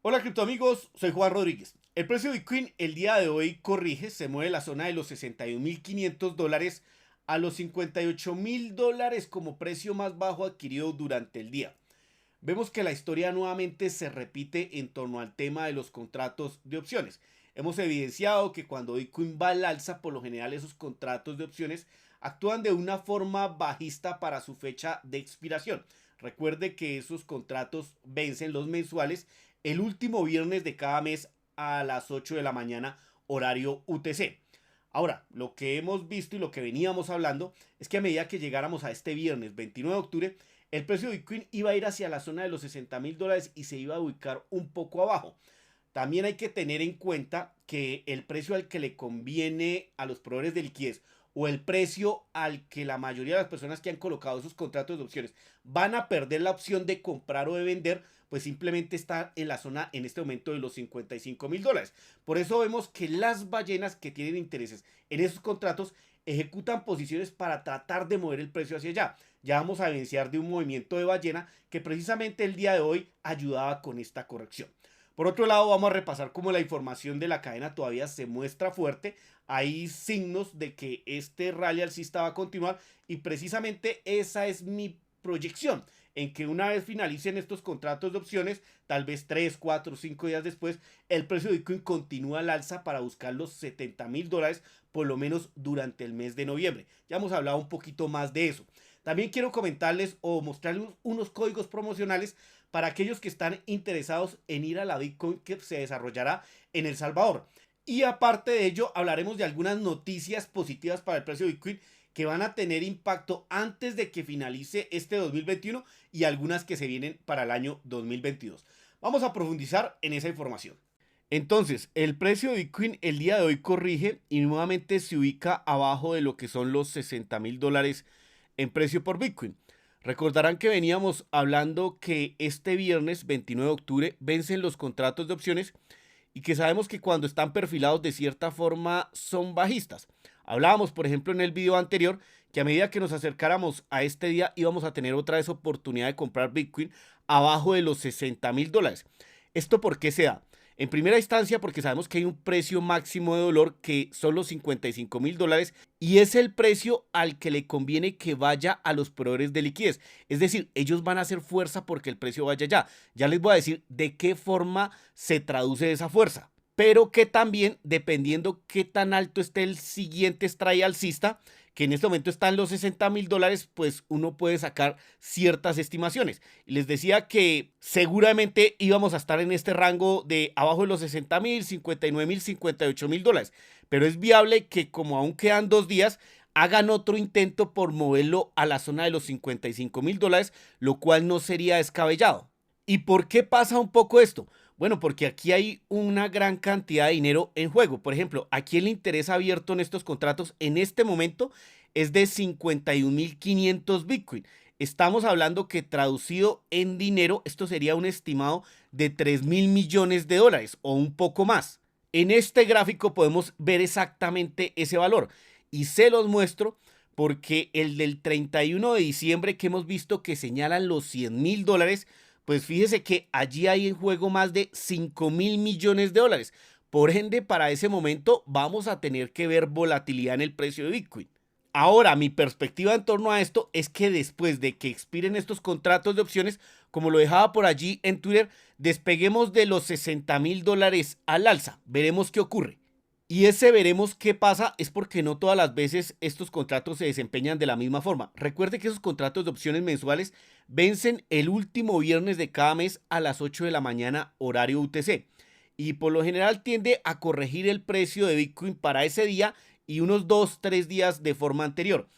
Hola criptoamigos, soy Juan Rodríguez. El precio de Bitcoin el día de hoy corrige, se mueve en la zona de los $61.500 a los $58.000 como precio más bajo adquirido durante el día. Vemos que la historia nuevamente se repite en torno al tema de los contratos de opciones. Hemos evidenciado que cuando Bitcoin va al alza, por lo general esos contratos de opciones actúan de una forma bajista para su fecha de expiración. Recuerde que esos contratos vencen los mensuales el último viernes de cada mes a las 8 de la mañana horario UTC. Ahora, lo que hemos visto y lo que veníamos hablando es que a medida que llegáramos a este viernes 29 de octubre, el precio de Bitcoin iba a ir hacia la zona de los $60.000 y se iba a ubicar un poco abajo. También hay que tener en cuenta que el precio al que le conviene a los proveedores de liquidez o el precio al que la mayoría de las personas que han colocado esos contratos de opciones van a perder la opción de comprar o de vender, pues simplemente está en la zona en este momento de los $55.000. Por eso vemos que las ballenas que tienen intereses en esos contratos ejecutan posiciones para tratar de mover el precio hacia allá. Ya vamos a evidenciar de un movimiento de ballena que precisamente el día de hoy ayudaba con esta corrección. Por otro lado, vamos a repasar cómo la información de la cadena todavía se muestra fuerte. Hay signos de que este rally alcista va a continuar y precisamente esa es mi proyección, en que una vez finalicen estos contratos de opciones, tal vez 3, 4, 5 días después, el precio de Bitcoin continúa al alza para buscar los $70.000 por lo menos durante el mes de noviembre. Ya hemos hablado un poquito más de eso. También quiero comentarles o mostrarles unos códigos promocionales para aquellos que están interesados en ir a la Bitcoin que se desarrollará en El Salvador. Y aparte de ello, hablaremos de algunas noticias positivas para el precio de Bitcoin que van a tener impacto antes de que finalice este 2021 y algunas que se vienen para el año 2022. Vamos a profundizar en esa información. Entonces, el precio de Bitcoin el día de hoy corrige y nuevamente se ubica abajo de lo que son los $60.000 en precio por Bitcoin. Recordarán que veníamos hablando que este viernes 29 de octubre vencen los contratos de opciones y que sabemos que cuando están perfilados de cierta forma son bajistas. Hablábamos, por ejemplo, en el video anterior que a medida que nos acercáramos a este día íbamos a tener otra vez oportunidad de comprar Bitcoin abajo de los $60.000. ¿Esto por qué se da? En primera instancia, porque sabemos que hay un precio máximo de dolor que son los $55.000 y es el precio al que le conviene que vaya a los proveedores de liquidez. Es decir, ellos van a hacer fuerza porque el precio vaya allá. Ya les voy a decir de qué forma se traduce esa fuerza. Pero que también, dependiendo qué tan alto esté el siguiente strike alcista, que en este momento está en los $60.000, pues uno puede sacar ciertas estimaciones. Y les decía que seguramente íbamos a estar en este rango de abajo de los 60.000, 59.000, $58.000. Pero es viable que como aún quedan 2 días, hagan otro intento por moverlo a la zona de los $55.000, lo cual no sería descabellado. ¿Y por qué pasa un poco esto? Bueno, porque aquí hay una gran cantidad de dinero en juego. Por ejemplo, aquí el interés abierto en estos contratos en este momento es de 51.500 Bitcoin. Estamos hablando que traducido en dinero, esto sería un estimado de 3.000 millones de dólares o un poco más. En este gráfico podemos ver exactamente ese valor y se los muestro porque el del 31 de diciembre que hemos visto que señalan los $100.000, pues fíjese que allí hay en juego más de 5.000 millones de dólares. Por ende, para ese momento vamos a tener que ver volatilidad en el precio de Bitcoin. Ahora, mi perspectiva en torno a esto es que después de que expiren estos contratos de opciones, como lo dejaba por allí en Twitter, despeguemos de los $60.000 al alza. Veremos qué ocurre. Y ese veremos qué pasa es porque no todas las veces estos contratos se desempeñan de la misma forma. Recuerde que esos contratos de opciones mensuales vencen el último viernes de cada mes a las 8 de la mañana horario UTC. Y por lo general tiende a corregir el precio de Bitcoin para ese día y unos 2, 3 días de forma anterior.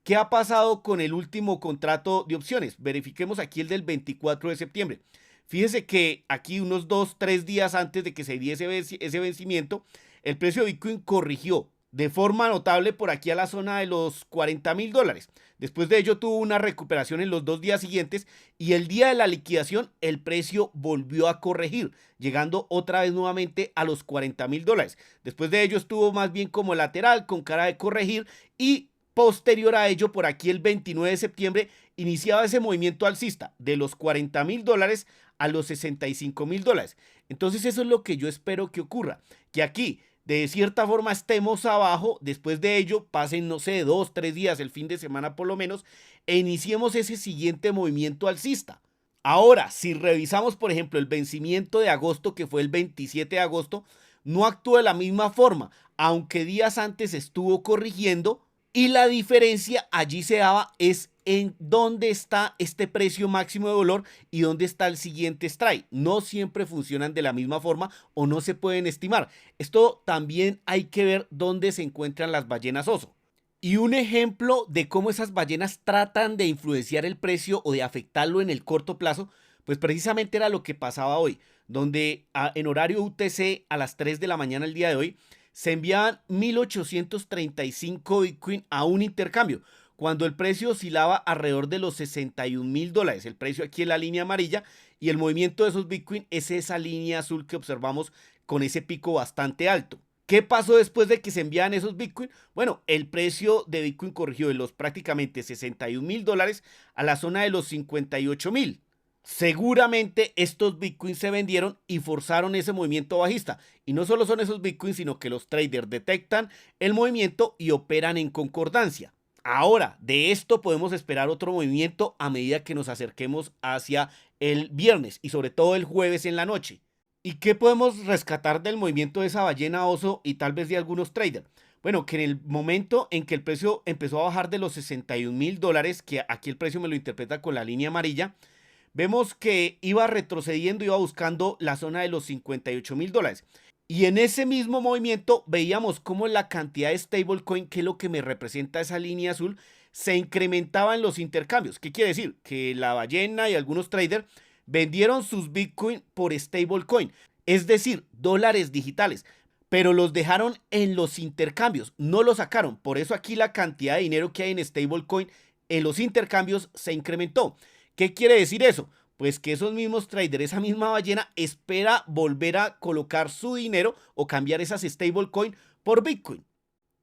¿Qué ha pasado con el último contrato de opciones? Verifiquemos aquí el del 24 de septiembre. Fíjese que aquí unos 2, 3 días antes de que se diese ese vencimiento, el precio de Bitcoin corrigió de forma notable por aquí a la zona de los $40.000. Después de ello tuvo una recuperación en los 2 días siguientes y el día de la liquidación el precio volvió a corregir, llegando otra vez nuevamente a los $40.000. Después de ello estuvo más bien como lateral, con cara de corregir y Posterior a ello, por aquí el 29 de septiembre, iniciaba ese movimiento alcista de los $40.000 a los $65.000. Entonces eso es lo que yo espero que ocurra, que aquí de cierta forma estemos abajo, después de ello pasen, no sé, 2, 3 días, el fin de semana por lo menos, e iniciemos ese siguiente movimiento alcista. Ahora, si revisamos, por ejemplo, el vencimiento de agosto, que fue el 27 de agosto, no actuó de la misma forma, aunque días antes estuvo corrigiendo, y la diferencia allí se daba es en dónde está este precio máximo de dolor y dónde está el siguiente strike. No siempre funcionan de la misma forma o no se pueden estimar. Esto también hay que ver dónde se encuentran las ballenas oso. Y un ejemplo de cómo esas ballenas tratan de influenciar el precio o de afectarlo en el corto plazo, pues precisamente era lo que pasaba hoy, donde en horario UTC a las 3 de la mañana el día de hoy se enviaban 1.835 Bitcoin a un intercambio, cuando el precio oscilaba alrededor de los $61.000. El precio aquí en la línea amarilla y el movimiento de esos Bitcoin es esa línea azul que observamos con ese pico bastante alto. ¿Qué pasó después de que se envían esos Bitcoin? Bueno, el precio de Bitcoin corrigió de los prácticamente $61.000 a la zona de los 58.000. Seguramente estos Bitcoins se vendieron y forzaron ese movimiento bajista. Y no solo son esos Bitcoins, sino que los traders detectan el movimiento y operan en concordancia. Ahora, de esto podemos esperar otro movimiento a medida que nos acerquemos hacia el viernes y sobre todo el jueves en la noche. ¿Y qué podemos rescatar del movimiento de esa ballena oso y tal vez de algunos traders? Bueno, que en el momento en que el precio empezó a bajar de los $61.000, que aquí el precio me lo interpreta con la línea amarilla, vemos que iba retrocediendo, iba buscando la zona de los $58.000. Y en ese mismo movimiento veíamos cómo la cantidad de stablecoin, que es lo que me representa esa línea azul, se incrementaba en los intercambios. ¿Qué quiere decir? Que la ballena y algunos traders vendieron sus Bitcoin por stablecoin, es decir, dólares digitales, pero los dejaron en los intercambios, no los sacaron. Por eso aquí la cantidad de dinero que hay en stablecoin en los intercambios se incrementó. ¿Qué quiere decir eso? Pues que esos mismos traders, esa misma ballena, espera volver a colocar su dinero o cambiar esas stablecoin por Bitcoin.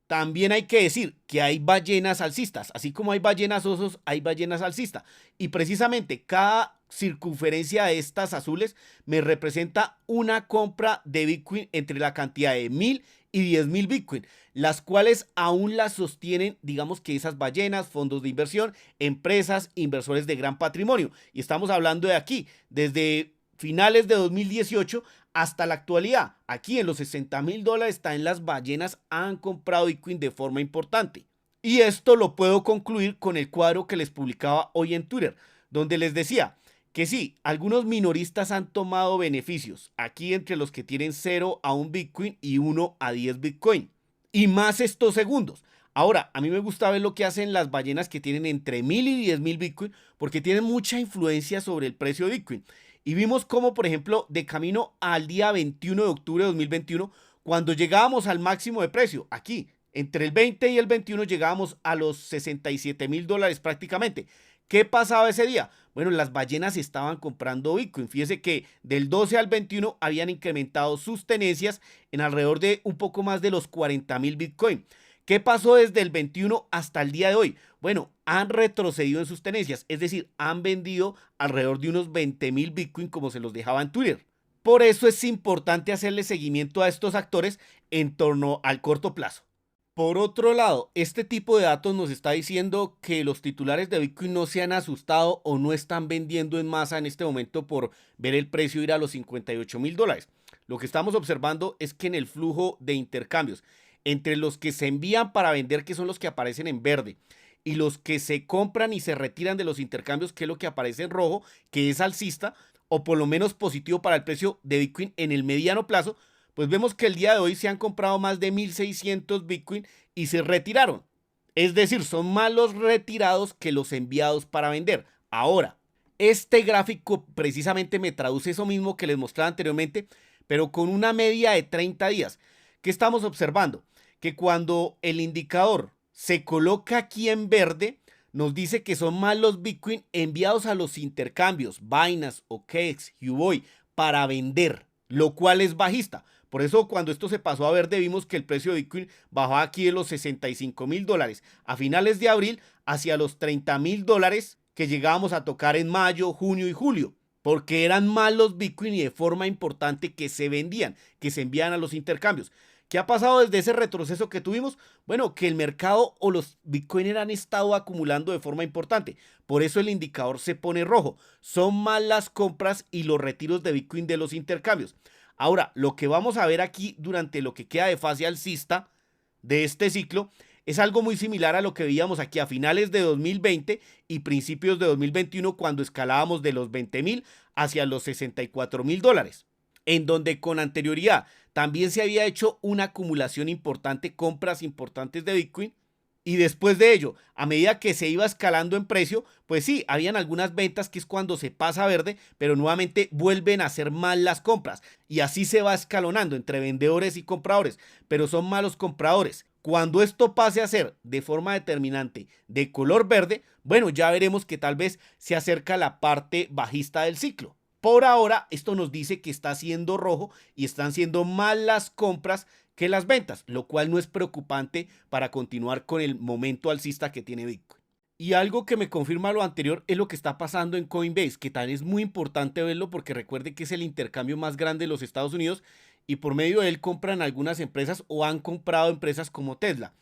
También hay que decir que hay ballenas alcistas, así como hay ballenas osos, hay ballenas alcistas. Y precisamente cada circunferencia de estas azules me representa una compra de Bitcoin entre la cantidad de 1.000 y 10.000 Bitcoin, las cuales aún las sostienen, digamos que esas ballenas, fondos de inversión, empresas, inversores de gran patrimonio. Y estamos hablando de aquí, desde finales de 2018 hasta la actualidad. Aquí en los $60.000 están las ballenas han comprado Bitcoin de forma importante. Y esto lo puedo concluir con el cuadro que les publicaba hoy en Twitter, donde les decía que sí, algunos minoristas han tomado beneficios, aquí entre los que tienen 0 a 1 Bitcoin y 1 a 10 Bitcoin. Y más estos segundos. Ahora, a mí me gusta ver lo que hacen las ballenas que tienen entre 1.000 y 10.000 Bitcoin, porque tienen mucha influencia sobre el precio de Bitcoin. Y vimos cómo, por ejemplo, de camino al día 21 de octubre de 2021, cuando llegábamos al máximo de precio, aquí, entre el 20 y el 21 llegábamos a los $67.000 prácticamente. ¿Qué pasaba ese día? Bueno, las ballenas estaban comprando Bitcoin. Fíjese que del 12 al 21 habían incrementado sus tenencias en alrededor de un poco más de los 40.000 Bitcoin. ¿Qué pasó desde el 21 hasta el día de hoy? Bueno, han retrocedido en sus tenencias, es decir, han vendido alrededor de unos 20.000 Bitcoin como se los dejaba en Twitter. Por eso es importante hacerle seguimiento a estos actores en torno al corto plazo. Por otro lado, este tipo de datos nos está diciendo que los titulares de Bitcoin no se han asustado o no están vendiendo en masa en este momento por ver el precio ir a los $58.000. Lo que estamos observando es que en el flujo de intercambios entre los que se envían para vender, que son los que aparecen en verde, y los que se compran y se retiran de los intercambios, que es lo que aparece en rojo, que es alcista, o por lo menos positivo para el precio de Bitcoin en el mediano plazo, pues vemos que el día de hoy se han comprado más de 1.600 Bitcoin y se retiraron. Es decir, son más los retirados que los enviados para vender. Ahora, este gráfico precisamente me traduce eso mismo que les mostraba anteriormente, pero con una media de 30 días. ¿Qué estamos observando? Que cuando el indicador se coloca aquí en verde, nos dice que son más los Bitcoin enviados a los intercambios, Binance, OKX, Huobi, para vender. lo cual es bajista. Por eso cuando esto se pasó a verde vimos que el precio de Bitcoin bajó aquí de los $65,000 a finales de abril hacia los $30,000 que llegábamos a tocar en mayo, junio y julio. Porque eran más los Bitcoin y de forma importante que se vendían, que se envían a los intercambios. ¿Qué ha pasado desde ese retroceso que tuvimos? Bueno, que el mercado o los Bitcoin han estado acumulando de forma importante. Por eso el indicador se pone rojo. Son más las compras y los retiros de Bitcoin de los intercambios. Ahora, lo que vamos a ver aquí durante lo que queda de fase alcista de este ciclo es algo muy similar a lo que veíamos aquí a finales de 2020 y principios de 2021 cuando escalábamos de los 20,000 hacia los $64,000, en donde con anterioridad también se había hecho una acumulación importante, compras importantes de Bitcoin. Y después de ello, a medida que se iba escalando en precio, pues sí, habían algunas ventas que es cuando se pasa a verde, pero nuevamente vuelven a hacer mal las compras. Y así se va escalonando entre vendedores y compradores, pero son malos compradores. Cuando esto pase a ser de forma determinante de color verde, bueno, ya veremos que tal vez se acerca la parte bajista del ciclo. Por ahora, esto nos dice que está siendo rojo y están siendo mal las compras que las ventas, lo cual no es preocupante para continuar con el momento alcista que tiene Bitcoin. Y algo que me confirma lo anterior es lo que está pasando en Coinbase, que también es muy importante verlo porque recuerde que es el intercambio más grande de los Estados Unidos y por medio de él compran algunas empresas o han comprado empresas como Tesla.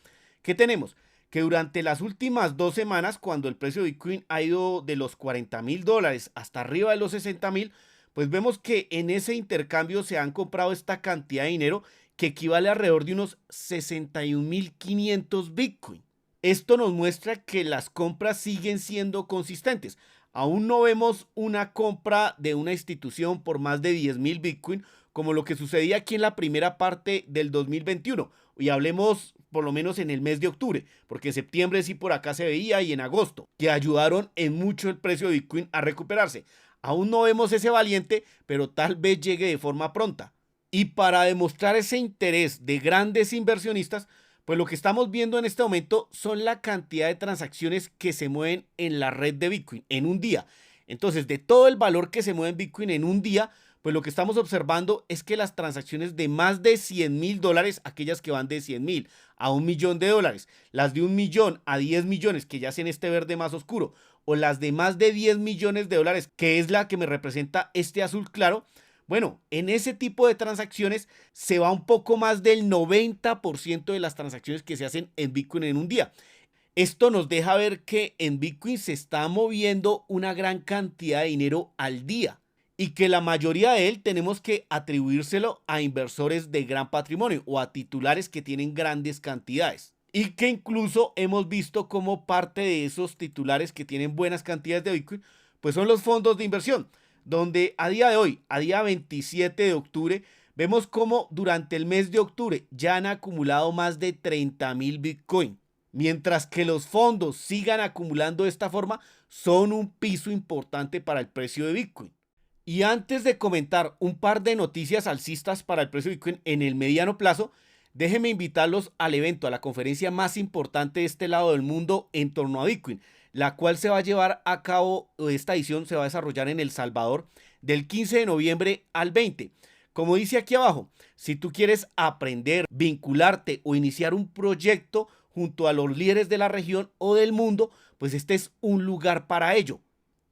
¿Qué tenemos? Que durante las últimas 2 semanas, cuando el precio de Bitcoin ha ido de los $40,000 hasta arriba de los 60,000, pues vemos que en ese intercambio se han comprado esta cantidad de dinero que equivale a alrededor de unos 61,500 Bitcoin. Esto nos muestra que las compras siguen siendo consistentes. Aún no vemos una compra de una institución por más de 10,000 Bitcoin, como lo que sucedía aquí en la primera parte del 2021. Y hablemos por lo menos en el mes de octubre, porque en septiembre sí por acá se veía y en agosto, que ayudaron en mucho el precio de Bitcoin a recuperarse. Aún no vemos ese valiente, pero tal vez llegue de forma pronta. Y para demostrar ese interés de grandes inversionistas, pues lo que estamos viendo en este momento son la cantidad de transacciones que se mueven en la red de Bitcoin en un día. Entonces, de todo el valor que se mueve en Bitcoin en un día, pues lo que estamos observando es que las transacciones de más de $100,000, aquellas que van de 100,000 a $1,000,000, las de 1,000,000 a 10 millones, que ya hacen este verde más oscuro, o las de más de 10 millones de dólares, que es la que me representa este azul claro, bueno, en ese tipo de transacciones se va un poco más del 90% de las transacciones que se hacen en Bitcoin en un día. Esto nos deja ver que en Bitcoin se está moviendo una gran cantidad de dinero al día y que la mayoría de él tenemos que atribuírselo a inversores de gran patrimonio o a titulares que tienen grandes cantidades. Y que incluso hemos visto como parte de esos titulares que tienen buenas cantidades de Bitcoin, pues son los fondos de inversión, donde a día de hoy, a día 27 de octubre, vemos como durante el mes de octubre ya han acumulado más de 30,000 Bitcoin. Mientras que los fondos sigan acumulando de esta forma, son un piso importante para el precio de Bitcoin. Y antes de comentar un par de noticias alcistas para el precio de Bitcoin en el mediano plazo, déjenme invitarlos al evento, a la conferencia más importante de este lado del mundo en torno a Bitcoin, la cual se va a llevar a cabo, esta edición se va a desarrollar en El Salvador del 15 de noviembre al 20. Como dice aquí abajo, si tú quieres aprender, vincularte o iniciar un proyecto junto a los líderes de la región o del mundo, pues este es un lugar para ello.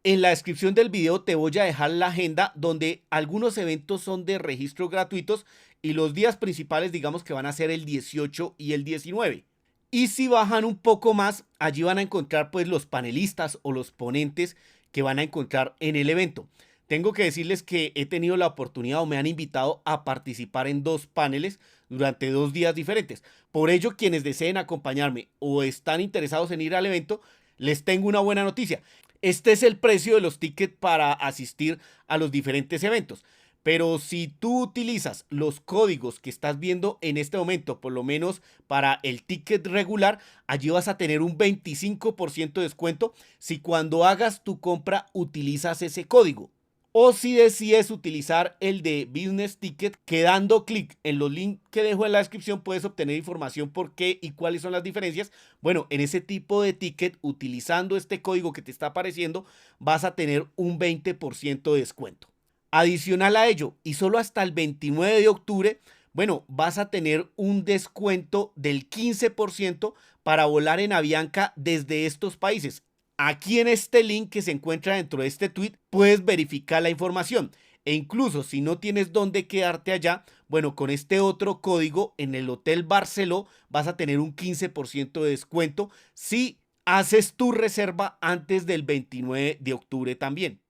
En la descripción del video te voy a dejar la agenda donde algunos eventos son de registro gratuitos y los días principales digamos que van a ser el 18 y el 19. Y si bajan un poco más, allí van a encontrar pues los panelistas o los ponentes que van a encontrar en el evento. Tengo que decirles que he tenido la oportunidad o me han invitado a participar en 2 paneles durante 2 días diferentes. Por ello, quienes deseen acompañarme o están interesados en ir al evento, les tengo una buena noticia. Este es el precio de los tickets para asistir a los diferentes eventos. Pero si tú utilizas los códigos que estás viendo en este momento, por lo menos para el ticket regular, allí vas a tener un 25% de descuento si cuando hagas tu compra utilizas ese código. O si decides utilizar el de Business Ticket, que dando clic en los links que dejo en la descripción puedes obtener información por qué y cuáles son las diferencias. Bueno, en ese tipo de ticket, utilizando este código que te está apareciendo, vas a tener un 20% de descuento. Adicional a ello, y solo hasta el 29 de octubre, bueno, vas a tener un descuento del 15% para volar en Avianca desde estos países. Aquí en este link que se encuentra dentro de este tweet puedes verificar la información. E incluso si no tienes dónde quedarte allá, bueno, con este otro código en el Hotel Barceló vas a tener un 15% de descuento si haces tu reserva antes del 29 de octubre también.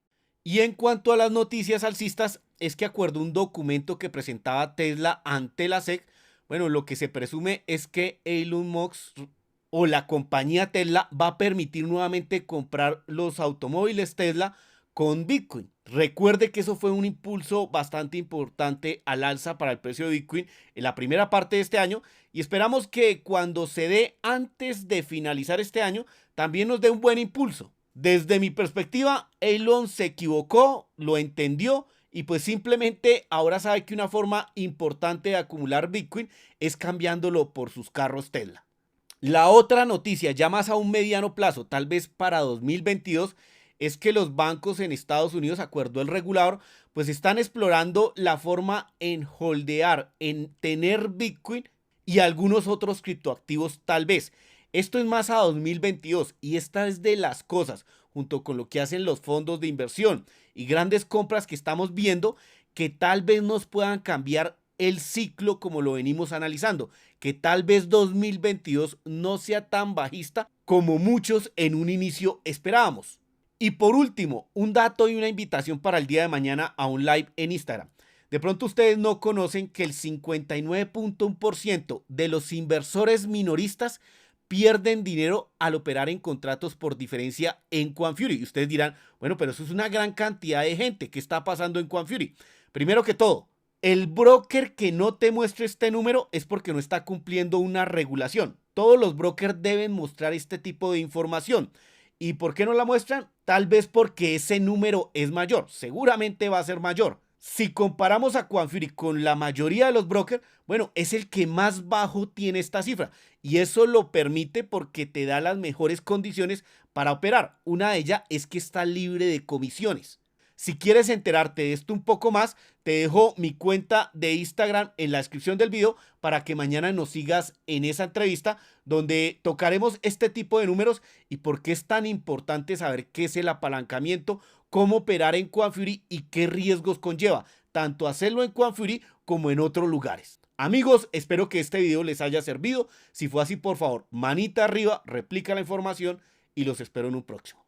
Y en cuanto a las noticias alcistas, es que acuerdo un documento que presentaba Tesla ante la SEC, bueno, lo que se presume es que Elon Musk o la compañía Tesla va a permitir nuevamente comprar los automóviles Tesla con Bitcoin. Recuerde que eso fue un impulso bastante importante al alza para el precio de Bitcoin en la primera parte de este año y esperamos que cuando se dé antes de finalizar este año también nos dé un buen impulso. Desde mi perspectiva, Elon se equivocó, lo entendió y pues simplemente ahora sabe que una forma importante de acumular Bitcoin es cambiándolo por sus carros Tesla. La otra noticia, ya más a un mediano plazo, tal vez para 2022, es que los bancos en Estados Unidos, acuerdo el regulador, pues están explorando la forma en holdear, en tener Bitcoin y algunos otros criptoactivos tal vez. Esto es más a 2022 y esta es de las cosas, junto con lo que hacen los fondos de inversión y grandes compras que estamos viendo, que tal vez nos puedan cambiar el ciclo como lo venimos analizando, que tal vez 2022 no sea tan bajista como muchos en un inicio esperábamos. Y por último, un dato y una invitación para el día de mañana a un live en Instagram. De pronto ustedes no conocen que el 59.1% de los inversores minoristas pierden dinero al operar en contratos por diferencia en Quanfury. Y ustedes dirán, bueno, pero eso es una gran cantidad de gente. ¿Qué está pasando en Quanfury? Primero que todo, el broker que no te muestre este número es porque no está cumpliendo una regulación. Todos los brokers deben mostrar este tipo de información. ¿Y por qué no la muestran? Tal vez porque ese número es mayor. Seguramente va a ser mayor. Si comparamos a Quanfury con la mayoría de los brokers, bueno, es el que más bajo tiene esta cifra. Y eso lo permite porque te da las mejores condiciones para operar. Una de ellas es que está libre de comisiones. Si quieres enterarte de esto un poco más, te dejo mi cuenta de Instagram en la descripción del video para que mañana nos sigas en esa entrevista donde tocaremos este tipo de números y por qué es tan importante saber qué es el apalancamiento, cómo operar en Quanfury y qué riesgos conlleva, tanto hacerlo en Quanfury como en otros lugares. Amigos, espero que este video les haya servido. Si fue así, por favor, manita arriba, replica la información y los espero en un próximo.